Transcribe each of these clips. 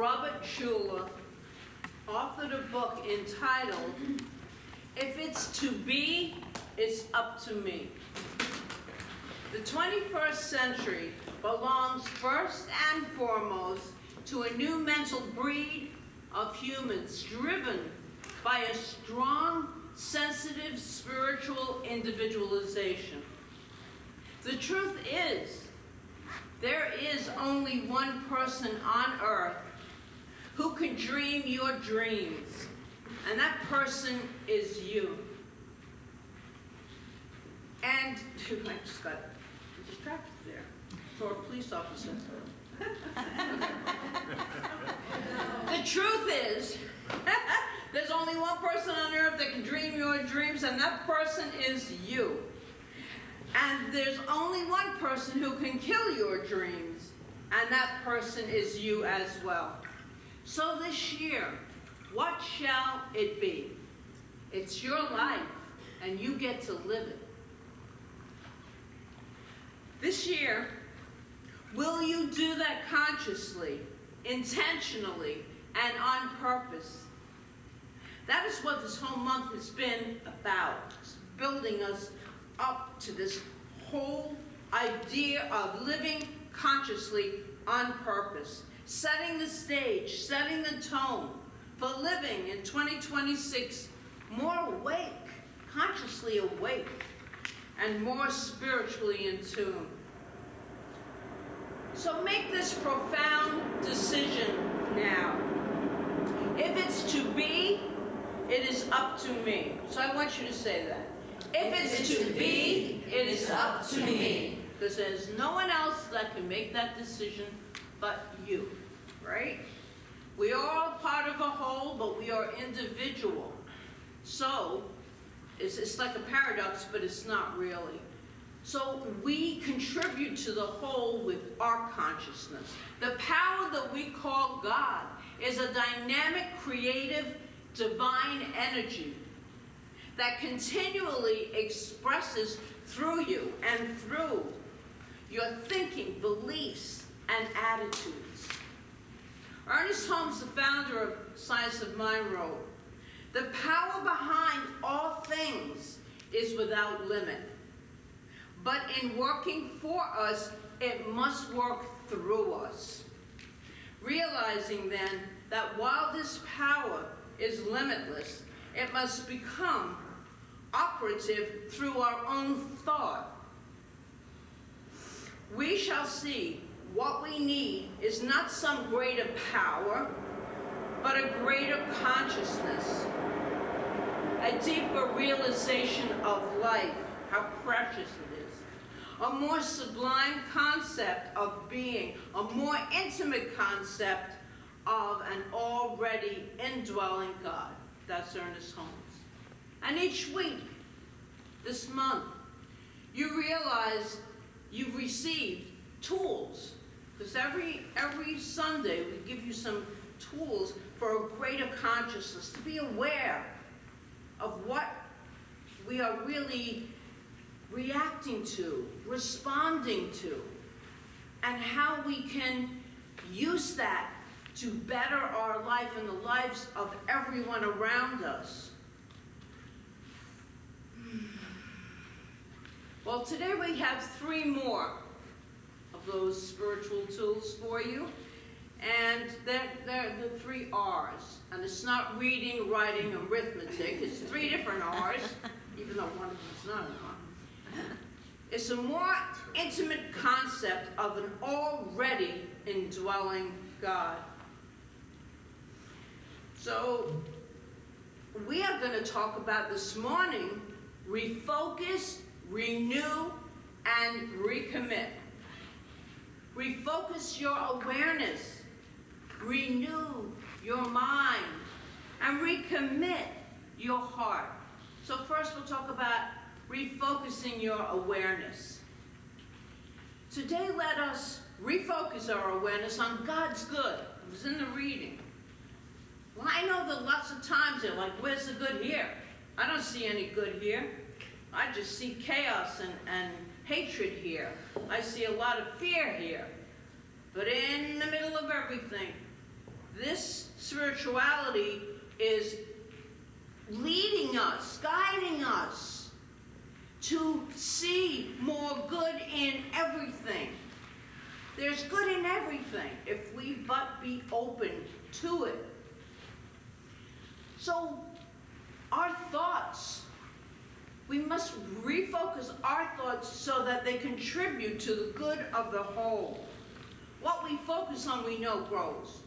Robert Schuller authored a book entitled, If It's to Be, It's Up to Me. The 21st century belongs first and foremost to a new mental breed of humans driven by a strong, sensitive, spiritual individualization. The truth is, there is only one person on earth who can dream your dreams, and that person is you. And I just got distracted there. For a police officer. The truth is, there's only one person on earth that can dream your dreams, and that person is you. And there's only one person who can kill your dreams, and that person is you as well. So this year, what shall it be? It's your life, and you get to live it. This year, will you do that consciously, intentionally, and on purpose? That is what this whole month has been about, building us up to this whole idea of living consciously on purpose, setting the stage, setting the tone for living in 2026 more awake, consciously awake, and more spiritually in tune. So make this profound decision now. If it's to be, it is up to me. So I want you to say that. If it's to be, it is up to me. Because there's no one else that can make that decision but you, right? We are all part of a whole, but we are individual. So it's like a paradox, but it's not really. So we contribute to the whole with our consciousness. The power that we call God is a dynamic, creative, divine energy that continually expresses through you and through your thinking, beliefs, and attitudes. Ernest Holmes, the founder of Science of Mind, wrote, "The power behind all things is without limit. But in working for us, it must work through us." Realizing then that while this power is limitless, it must become operative through our own thought. We shall see what we need is not some greater power, but a greater consciousness, a deeper realization of life, how precious it is, a more sublime concept of being, a more intimate concept of an already indwelling God. That's Ernest Holmes. And each week, this month, you realize you've received tools. Because every Sunday we give you some tools for a greater consciousness, to be aware of what we are really reacting to, responding to, and how we can use that to better our life and the lives of everyone around us. Well, today we have 3 more of those spiritual tools for you, and they're the 3 R's. And it's not reading, writing, arithmetic. It's 3 different R's, even though one of them's not an R. It's a more intimate concept of an already indwelling God. So we are going to talk about this morning, refocus, renew, and recommit. Refocus your awareness, renew your mind, and recommit your heart. So first we'll talk about refocusing your awareness. Today let us refocus our awareness on God's good. It was in the reading. Well, I know that lots of times they're like, where's the good here? I don't see any good here. I just see chaos and hatred here. I see a lot of fear here. But in the middle of everything, this spirituality is leading us, guiding us to see more good in everything. There's good in everything if we but be open to it. So our thoughts, we must refocus our thoughts so that they contribute to the good of the whole. What we focus on, we know grows.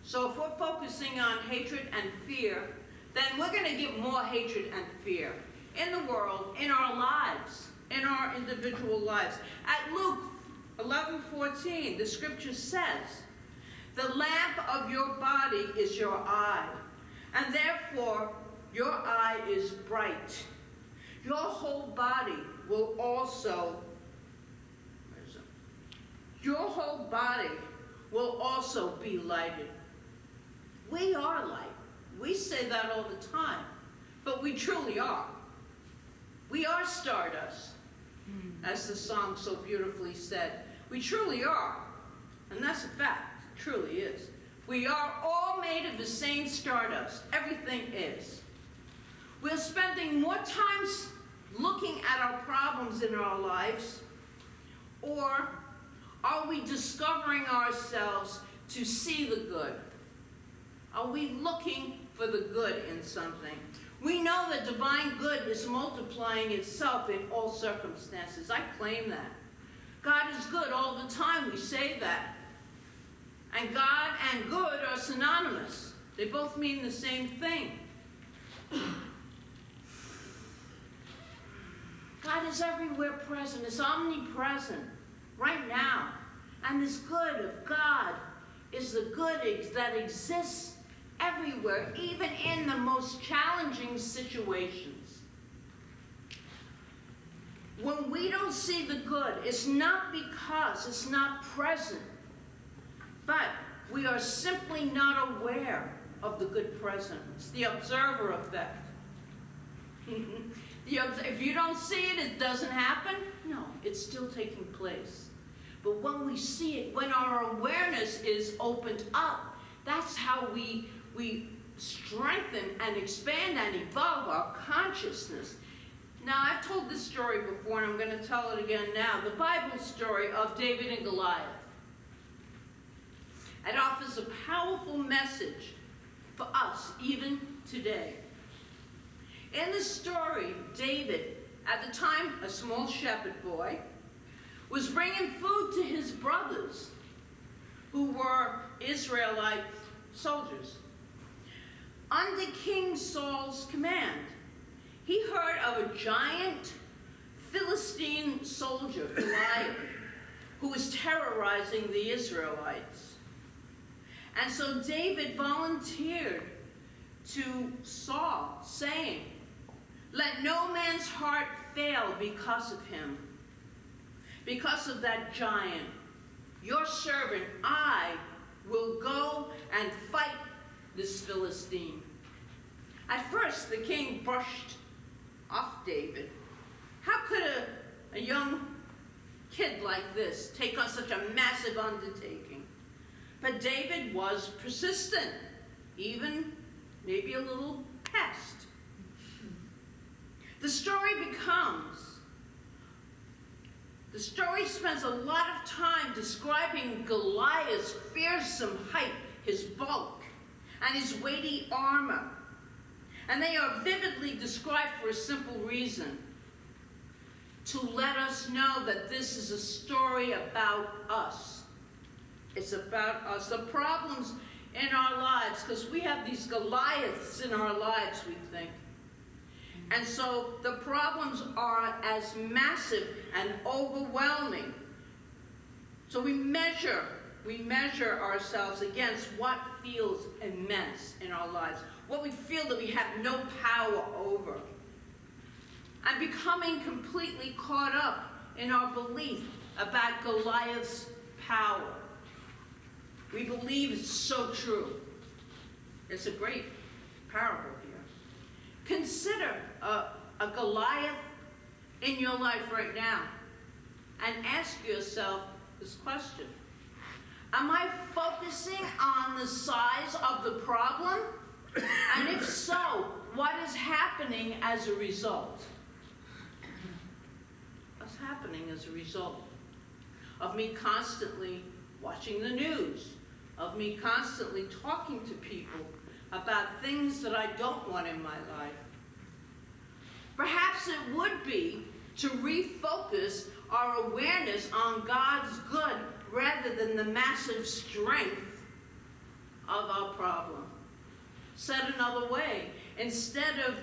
So if we're focusing on hatred and fear, then we're going to get more hatred and fear in the world, in our lives, in our individual lives. At Luke 11:14, the scripture says, "The lamp of your body is your eye, and therefore your eye is bright. Your whole body will also, be lighted." We are light. We say that all the time, but we truly are. We are stardust, as the song so beautifully said. We truly are, and that's a fact. It truly is. We are all made of the same stardust. Everything is. We're spending more time looking at our problems in our lives, or are we discovering ourselves to see the good? Are we looking for the good in something? We know that divine good is multiplying itself in all circumstances. I claim that. God is good all the time. We say that. And God and good are synonymous. They both mean the same thing. God is everywhere present. It's omnipresent right now. And this good of God is the good that exists everywhere, even in the most challenging situations. When we don't see the good, it's not because it's not present, but we are simply not aware of the good present. It's the observer effect. If you don't see it, it doesn't happen. No, it's still taking place. But when we see it, when our awareness is opened up, that's how we strengthen and expand and evolve our consciousness. Now, I've told this story before, and I'm going to tell it again now. The Bible story of David and Goliath. It offers a powerful message for us, even today. In the story, David, at the time a small shepherd boy, was bringing food to his brothers, who were Israelite soldiers. Under King Saul's command, he heard of a giant Philistine soldier, Goliath, who was terrorizing the Israelites. And so David volunteered to Saul, saying, "Let no man's heart fail because of him. Because of that giant, your servant, I will go and fight this Philistine." At first, the king brushed off David. How could a young kid like this take on such a massive undertaking? But David was persistent, even maybe a little pest. The story spends a lot of time describing Goliath's fearsome height, his bulk, and his weighty armor. And they are vividly described for a simple reason: to let us know that this is a story about us. It's about us, the problems in our lives, because we have these Goliaths in our lives, we think. And so the problems are as massive and overwhelming. So we measure ourselves against what feels immense in our lives, what we feel that we have no power over. And becoming completely caught up in our belief about Goliath's power. We believe it's so true. It's a great parable here. Consider a Goliath in your life right now and ask yourself this question: Am I focusing on the size of the problem? And if so, what is happening as a result? What's happening as a result of me constantly watching the news, of me constantly talking to people about things that I don't want in my life? Perhaps it would be to refocus our awareness on God's good rather than the massive strength of our problem. Said another way, instead of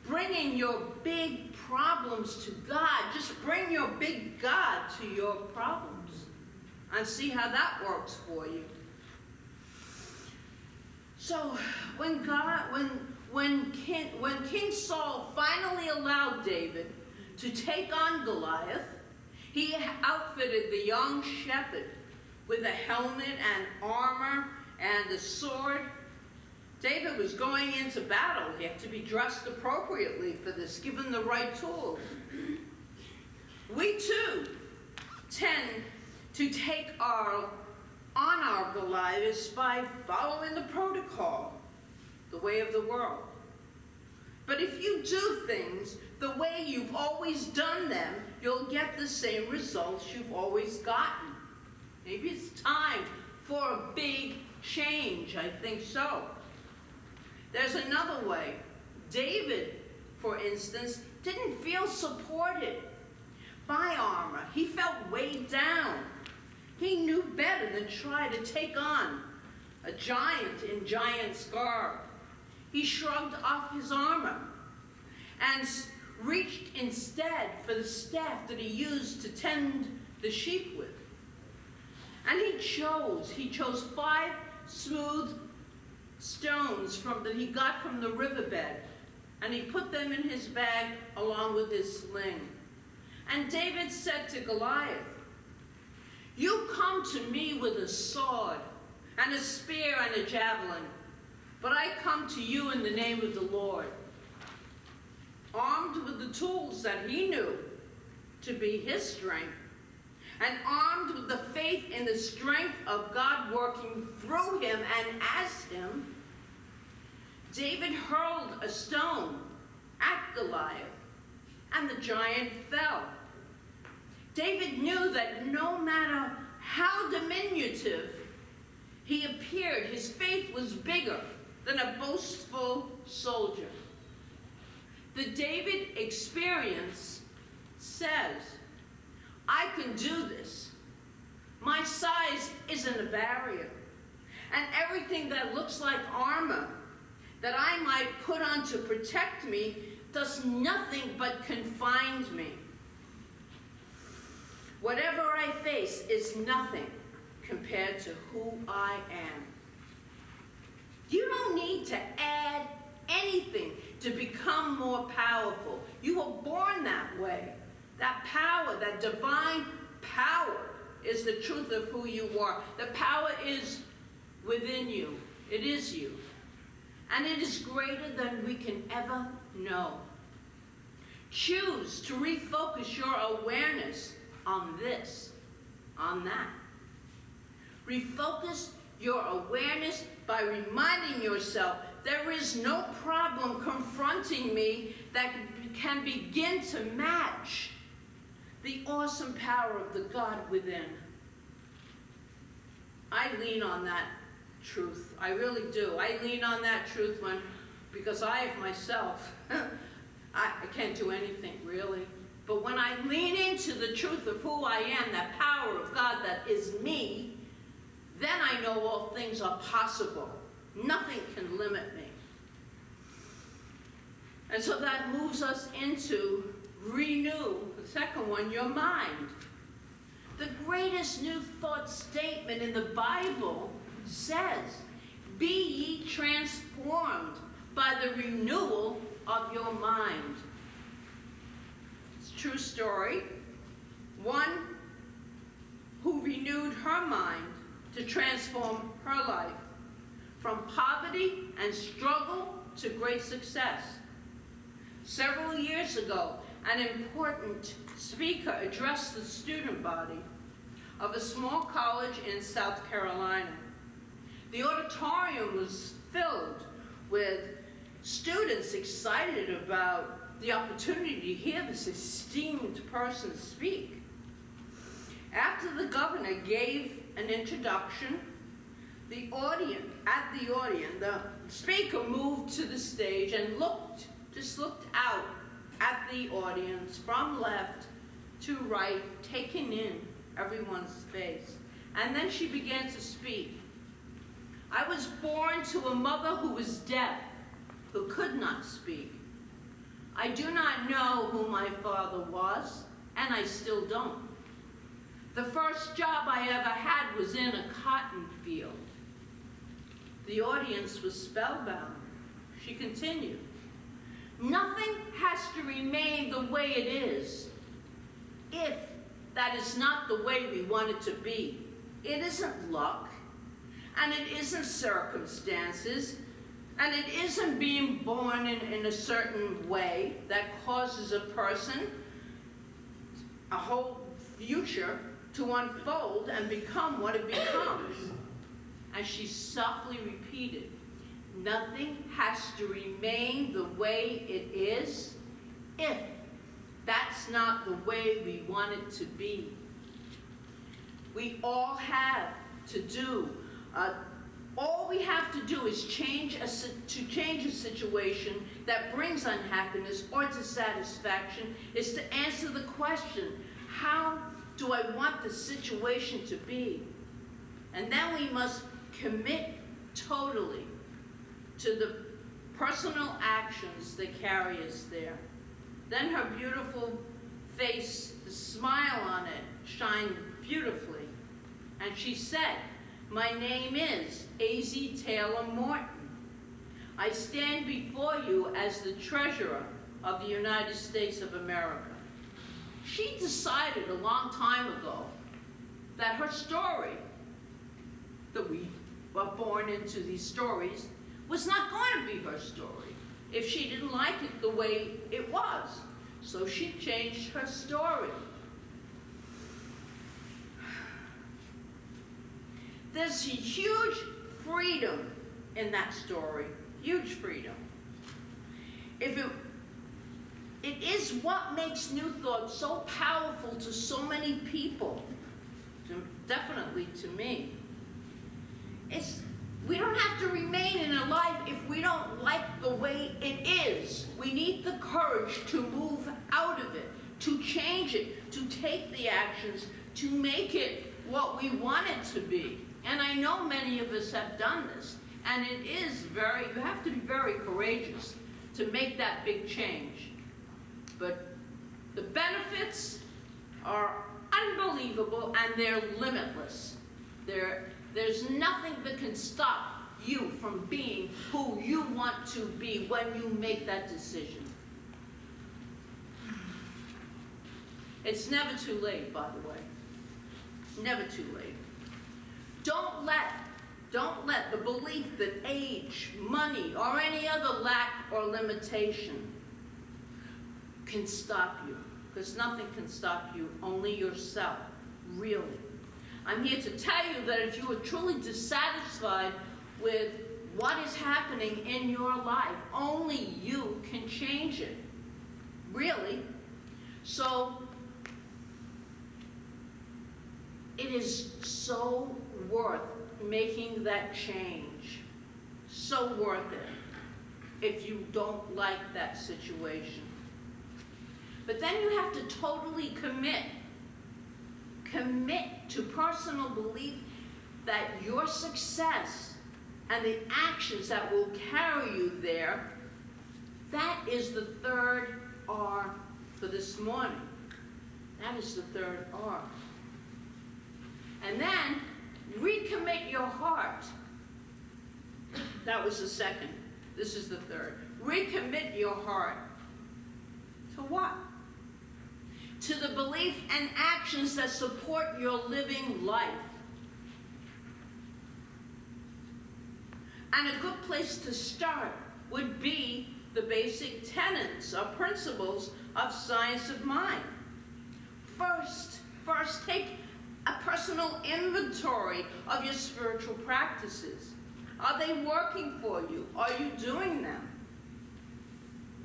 bringing your big problems to God, just bring your big God to your problems and see how that works for you. So when King Saul finally allowed David to take on Goliath, he outfitted the young shepherd with a helmet and armor and a sword. David was going into battle. He had to be dressed appropriately for this, given the right tools. We too tend to take on our Goliaths by following the protocol, the way of the world. But if you do things the way you've always done them, you'll get the same results you've always gotten. Maybe it's time for a big change. I think so. There's another way. David, for instance, didn't feel supported by armor. He felt weighed down. He knew better than try to take on a giant in giant's garb. He shrugged off his armor and reached instead for the staff that he used to tend the sheep with. And he chose 5 smooth stones that he got from the riverbed, and he put them in his bag along with his sling. And David said to Goliath, "You come to me with a sword and a spear and a javelin, but I come to you in the name of the Lord." Armed with the tools that he knew to be his strength, and armed with the faith in the strength of God working through him and as him, David hurled a stone at Goliath, and the giant fell. David knew that no matter how diminutive he appeared, his faith was bigger than a boastful soldier. The David experience says, I can do this. My size isn't a barrier. And everything that looks like armor that I might put on to protect me does nothing but confine me. Whatever I face is nothing compared to who I am. You don't need to add anything to become more powerful. You were born that way. That power, that divine power, is the truth of who you are. The power is within you. It is you. And it is greater than we can ever know. Choose to refocus your awareness on this, on that. Refocus your awareness by reminding yourself there is no problem confronting me that can begin to match the awesome power of the God within. I lean on that truth. I really do. I lean on that truth because I have myself, I can't do anything really. But when I lean into the truth of who I am, that power of God that is me, then I know all things are possible. Nothing can limit me. And so that moves us into renew, the second one, your mind. The greatest new thought statement in the Bible says, "Be ye transformed by the renewal of your mind." It's a true story. One who renewed her mind to transform her life from poverty and struggle to great success. Several years ago, an important speaker addressed the student body. of a small college in South Carolina. The auditorium was filled with students excited about the opportunity to hear this esteemed person speak. After the governor gave an introduction, the speaker moved to the stage and looked out at the audience from left to right, taking in everyone's face. And then she began to speak. I was born to a mother who was deaf, who could not speak. I do not know who my father was, and I still don't. The first job I ever had was in a cotton field. The audience was spellbound. She continued, nothing has to remain the way it is if that is not the way we want it to be. It isn't luck, and it isn't circumstances, and it isn't being born in a certain way that causes a person, a whole future, to unfold and become what it becomes. And she softly repeated, nothing has to remain the way it is if that's not the way we want it to be. We all have to do, all we have to do is change a situation that brings unhappiness or dissatisfaction is to answer the question, how do I want the situation to be? And then we must commit totally to the personal actions that carry us there. Then her beautiful face, the smile on it, shined beautifully. And she said, my name is A.Z. Taylor Morton. I stand before you as the treasurer of the United States of America. She decided a long time ago that her story, that we were born into these stories, was not going to be her story if she didn't like it the way it was. So she changed her story. There's a huge freedom in that story, huge freedom. It is what makes New Thought so powerful to so many people, definitely to me. We don't have to remain in a life if we don't like the way it is. We need the courage to move out of it, to change it, to take the actions, to make it what we want it to be. And I know many of us have done this. And it is you have to be very courageous to make that big change. But the benefits are unbelievable and they're limitless. There's nothing that can stop you from being who you want to be when you make that decision. It's never too late, by the way. Never too late. Don't let the belief that age, money, or any other lack or limitation can stop you. Because nothing can stop you, only yourself, really. I'm here to tell you that if you are truly dissatisfied with what is happening in your life, only you can change it. Really. So, it is so worth making that change. So worth it if you don't like that situation. But then you have to totally commit to personal belief that your success and the actions that will carry you there, that is the third R for this morning. That is the third R. And then recommit your heart. That was the second. This is the third. Recommit your heart. To what? To the belief and actions that support your living life. And a good place to start would be the basic tenets or principles of science of mind. First, take a personal inventory of your spiritual practices. Are they working for you? Are you doing them?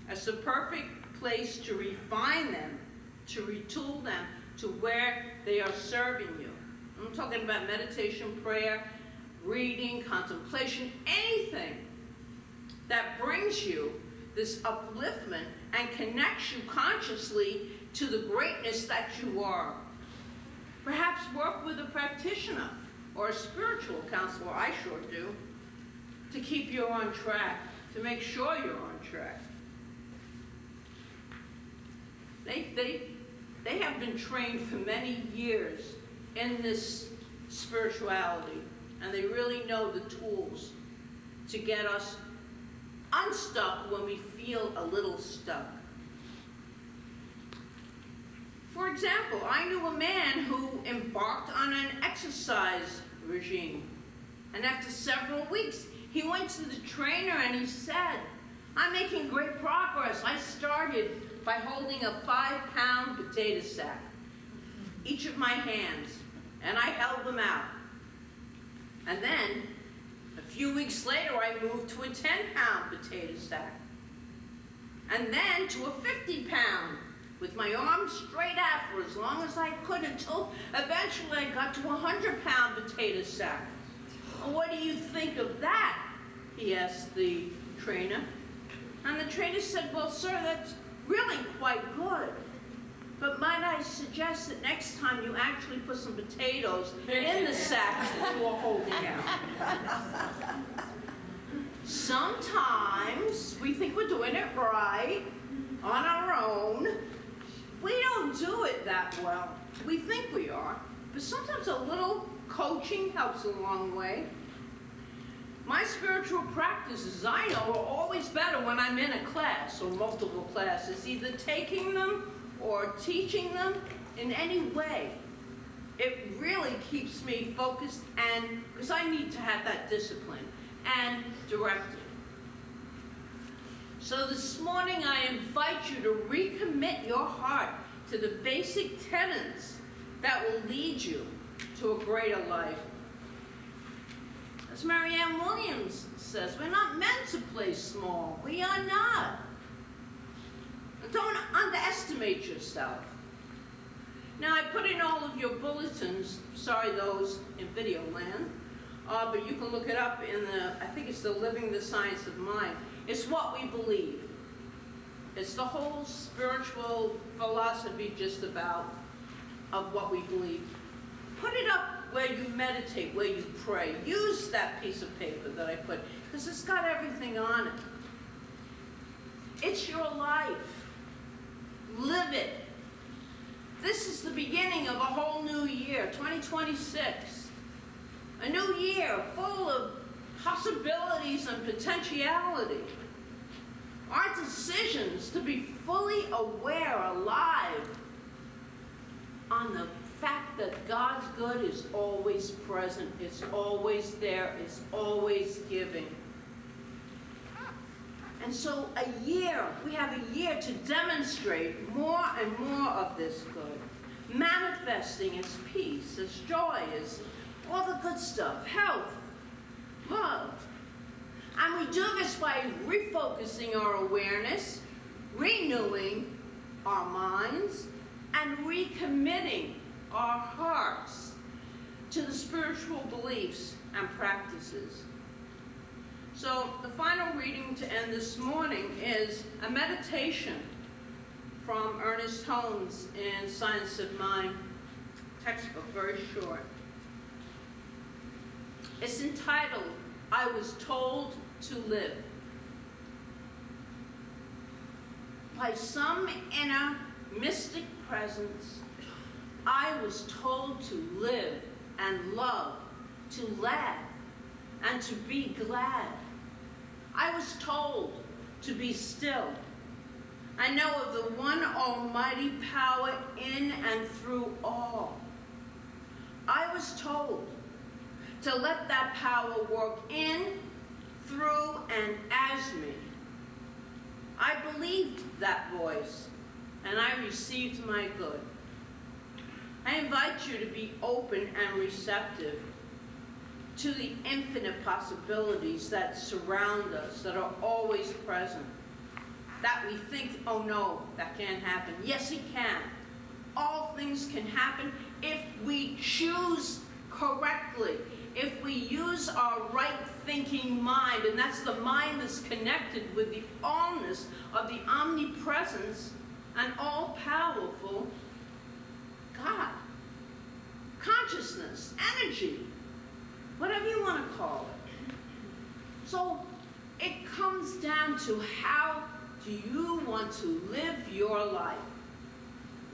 It's the perfect place to refine them, to retool them to where they are serving you. I'm talking about meditation, prayer, reading, contemplation, anything that brings you this upliftment and connects you consciously to the greatness that you are. Perhaps work with a practitioner or a spiritual counselor, I sure do, to keep you on track, to make sure you're on track. They have been trained for many years in this spirituality, and they really know the tools to get us unstuck when we feel a little stuck. For example, I knew a man who embarked on an exercise regime, and after several weeks, he went to the trainer and he said, "I'm making great progress. I started by holding a 5-pound potato sack, each of my hands, and I held them out. And then, a few weeks later, I moved to a 10-pound potato sack, and then to a 50-pound, with my arms straight out for as long as I could, until eventually I got to a 100-pound potato sack. Well, what do you think of that?" he asked the trainer. And the trainer said, "Well, sir, that's really quite good. But might I suggest that next time you actually put some potatoes in the sacks that you are holding out." Sometimes we think we're doing it right on our own. We don't do it that well. We think we are, but sometimes a little coaching helps a long way. My spiritual practices, I know, are always better when I'm in a class or multiple classes, either taking them or teaching them in any way. It really keeps me focused, and because I need to have that discipline and directed. So this morning I invite you to recommit your heart to the basic tenets that will lead you to a greater life. As Marianne Williams says, we're not meant to play small. We are not. Don't underestimate yourself. Now, I put in all of your bulletins, sorry, those in video land, but you can look it up in I think it's the Living the Science of Mind. It's what we believe. It's the whole spiritual philosophy just about of what we believe. Put it up where you meditate, where you pray. Use that piece of paper that I put, because it's got everything on it. It's your life. Live it. This is the beginning of a whole new year, 2026. A new year full of possibilities and potentiality. Our decisions to be fully aware, alive, on the fact that God's good is always present, it's always there, it's always giving. And so we have a year to demonstrate more and more of this good, manifesting its peace, its joy, its all the good stuff, health, love. And we do this by refocusing our awareness, renewing our minds, and recommitting our hearts to the spiritual beliefs and practices. So the final reading to end this morning is a meditation from Ernest Holmes in Science of Mind textbook, very short. It's entitled, "I Was Told to Live." By some inner mystic presence, I was told to live and love, to laugh and to be glad. I was told to be still. I know of the one almighty power in and through all. I was told to let that power work in, through, and as me. I believed that voice, and I received my good. I I invite you to be open and receptive to the infinite possibilities that surround us, that are always present. That we think, oh no, that can't happen. Yes, it can. All things can happen if we choose correctly, if we use our right thinking mind, and that's the mind that's connected with the allness of the omnipresence and all-powerful God. Consciousness, energy, whatever you want to call it. So it comes down to how do you want to live your life?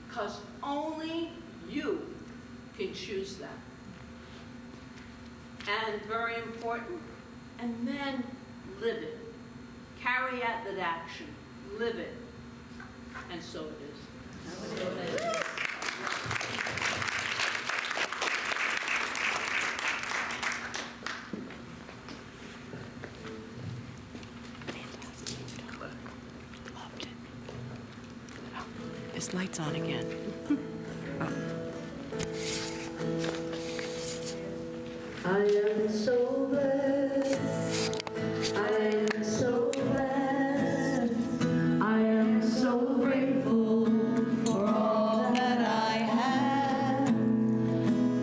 Because only you can choose that. And very important, and then live it. Carry out that action. Live it. And so it is. This light's on again. I am so blessed. I am so blessed. I am so grateful for all that I have.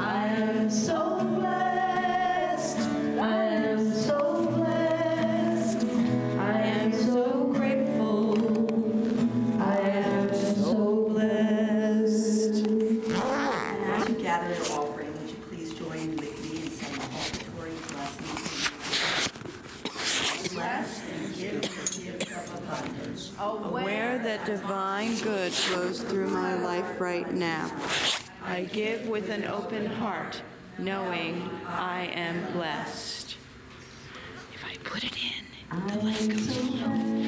I am so blessed. I am so blessed. I am so grateful. I am so blessed. As you gather your offering, would you please join with me in saying the offertory blessing? Bless and give the gift of abundance. Aware that divine good flows through my life right now. I give with an open heart, knowing I am blessed. If I put it in, the light goes low.